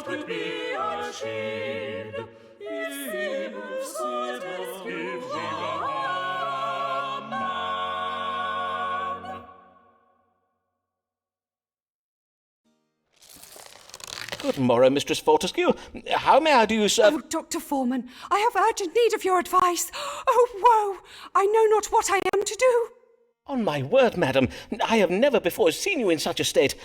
would be our shield, if Fortescue were a man. Good morrow, Mistress Fortescue. How may I do you serve? Oh, Dr. Foreman, I have urgent need of your advice. Oh, woe! I know not what I am to do. On my word, madam, I have never before seen you in such a state.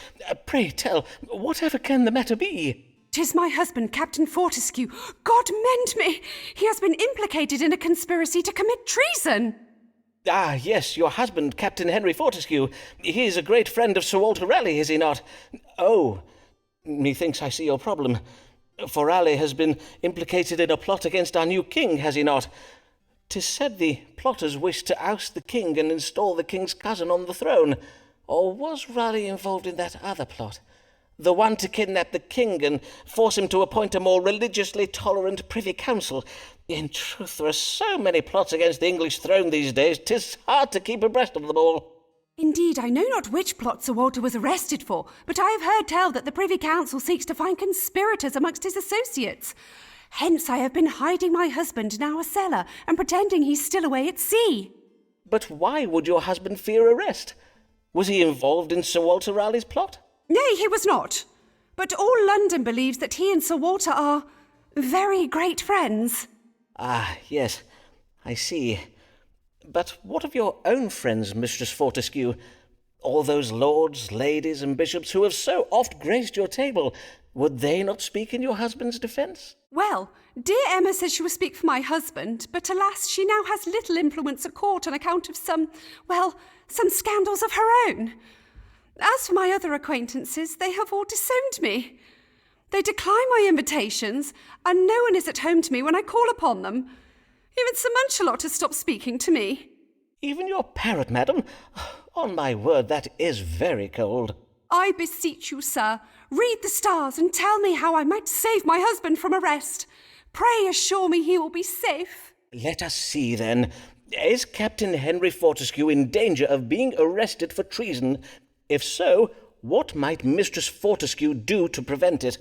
Pray tell, whatever can the matter be? 'Tis my husband, Captain Fortescue. God mend me! He has been implicated in a conspiracy to commit treason. Ah, yes, your husband, Captain Henry Fortescue. He is a great friend of Sir Walter Raleigh, is he not? Oh, methinks I see your problem. For Raleigh has been implicated in a plot against our new king, has he not? 'Tis said the plotters wished to oust the king and install the king's cousin on the throne. Or was Raleigh involved in that other plot? The one to kidnap the king and force him to appoint a more religiously tolerant privy council. In truth, there are so many plots against the English throne these days, 'tis hard to keep abreast of them all. Indeed, I know not which plot Sir Walter was arrested for, but I have heard tell that the Privy Council seeks to find conspirators amongst his associates. Hence I have been hiding my husband in our cellar and pretending he's still away at sea. But why would your husband fear arrest? Was he involved in Sir Walter Raleigh's plot? Nay, he was not. But all London believes that he and Sir Walter are very great friends. Ah, yes, I see. But what of your own friends, Mistress Fortescue? All those lords, ladies, and bishops who have so oft graced your table, would they not speak in your husband's defence? Well, dear Emma says she will speak for my husband, but alas, she now has little influence at court on account of some scandals of her own. As for my other acquaintances, they have all disowned me. They decline my invitations, and no one is at home to me when I call upon them. Even Sir Munchalot has stopped speaking to me. Even your parrot, madam? On my word, that is very cold. I beseech you, sir, read the stars and tell me how I might save my husband from arrest. Pray assure me he will be safe. Let us see, then. Is Captain Henry Fortescue in danger of being arrested for treason? If so, what might Mistress Fortescue do to prevent it?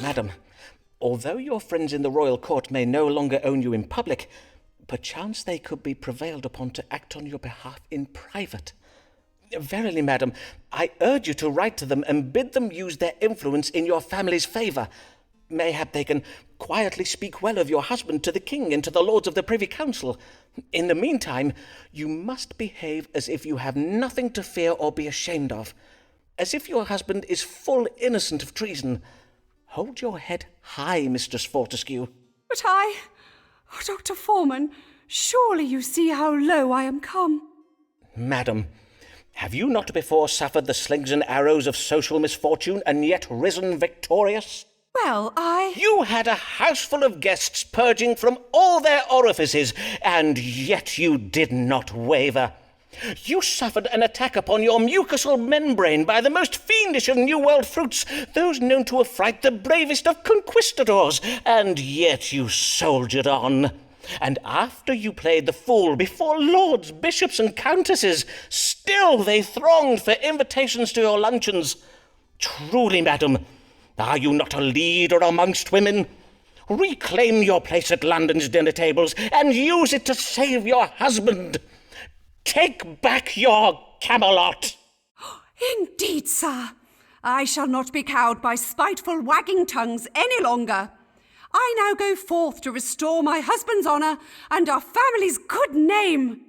Madam, although your friends in the royal court may no longer own you in public, perchance they could be prevailed upon to act on your behalf in private. Verily, madam, I urge you to write to them and bid them use their influence in your family's favour. Mayhap they can quietly speak well of your husband to the king and to the lords of the Privy Council. In the meantime, you must behave as if you have nothing to fear or be ashamed of, as if your husband is full innocent of treason. Hold your head high, Mistress Fortescue. But Dr. Foreman, surely you see how low I am come. Madam, have you not before suffered the slings and arrows of social misfortune and yet risen victorious? Well, You had a houseful of guests purging from all their orifices, and yet you did not waver. You suffered an attack upon your mucosal membrane by the most fiendish of New World fruits, those known to affright the bravest of conquistadors, and yet you soldiered on. And after you played the fool before lords, bishops, and countesses, still they thronged for invitations to your luncheons. Truly, madam, are you not a leader amongst women? Reclaim your place at London's dinner tables and use it to save your husband. Take back your Camelot. Indeed, sir. I shall not be cowed by spiteful wagging tongues any longer. I now go forth to restore my husband's honour and our family's good name.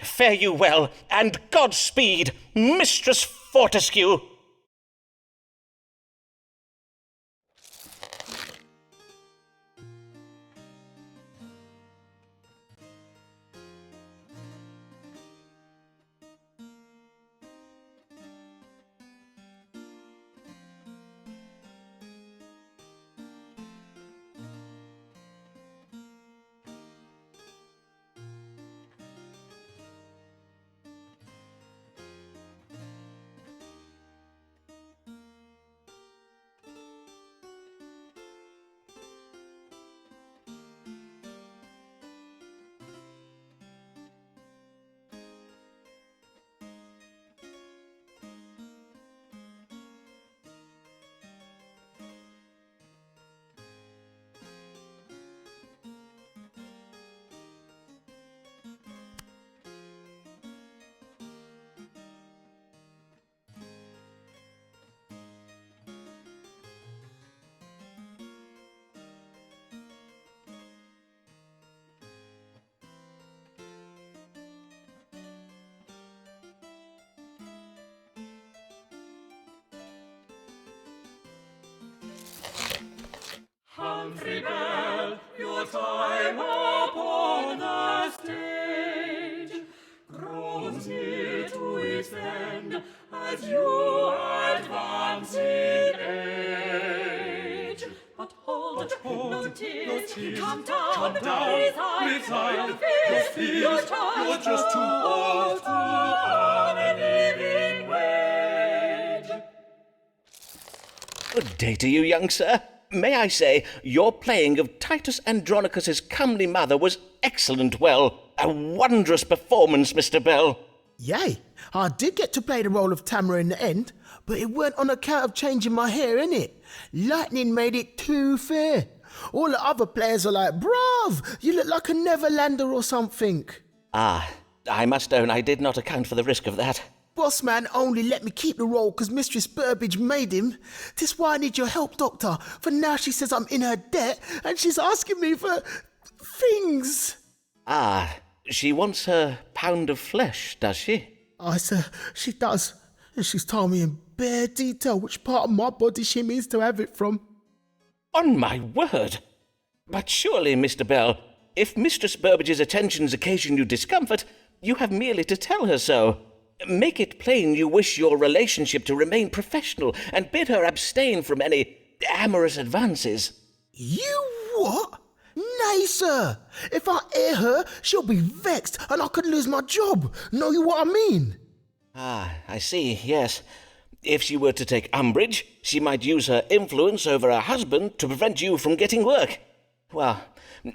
Fare you well, and Godspeed, Mistress Fortescue. Humphrey Bell, your time upon the stage grows near to its end as you advance in age. But hold, no tears, come down, resign your fears, you're just too old to earn a living wage. Good day to you, young sir. May I say, your playing of Titus Andronicus's comely mother was excellent. Well, a wondrous performance, Mr. Bell. Yay, I did get to play the role of Tamara in the end, but it weren't on account of changing my hair, innit? Lightning made it too fair. All the other players are like, bruv, you look like a Neverlander or something. Ah, I must own I did not account for the risk of that. Boss man only let me keep the role because Mistress Burbage made him. This why I need your help, Doctor, for now she says I'm in her debt and she's asking me for things. Ah, she wants her pound of flesh, does she? I sir, she does. And she's told me in bare detail which part of my body she means to have it from. On my word! But surely, Mr. Bell, if Mistress Burbage's attentions occasion you discomfort, you have merely to tell her so. Make it plain you wish your relationship to remain professional and bid her abstain from any amorous advances. You what? Nay, sir. If I air her, she'll be vexed and I could lose my job. Know you what I mean? Ah, I see, yes. If she were to take umbrage, she might use her influence over her husband to prevent you from getting work. Well,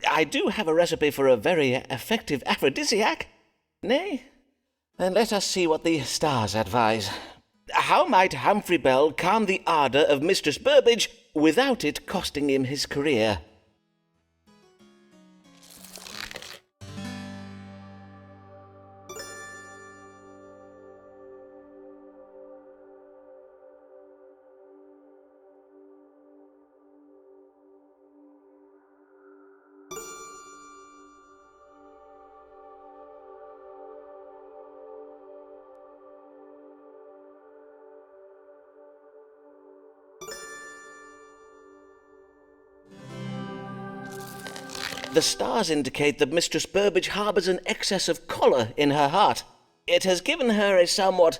I do have a recipe for a very effective aphrodisiac. Nay? Then let us see what the stars advise. How might Humphrey Bell calm the ardour of Mistress Burbage without it costing him his career? The stars indicate that Mistress Burbage harbours an excess of choler in her heart. It has given her a somewhat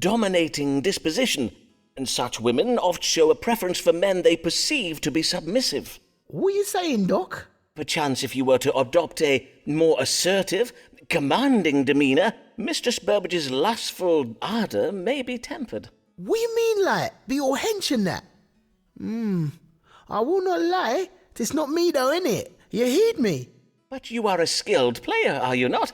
dominating disposition, and such women oft show a preference for men they perceive to be submissive. What are you saying, Doc? Perchance if you were to adopt a more assertive, commanding demeanour, Mistress Burbage's lustful ardour may be tempered. What you mean, like, be all hench and that? I will not lie, 'tis not me though, innit? You heed me? But you are a skilled player, are you not?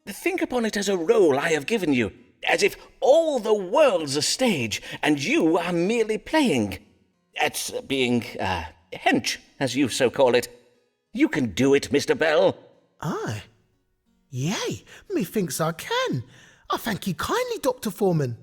Think upon it as a role I have given you, as if all the world's a stage, and you are merely playing at being hench, as you so call it. You can do it, Mr. Bell. Aye. Yea, methinks I can. I thank you kindly, Dr. Foreman.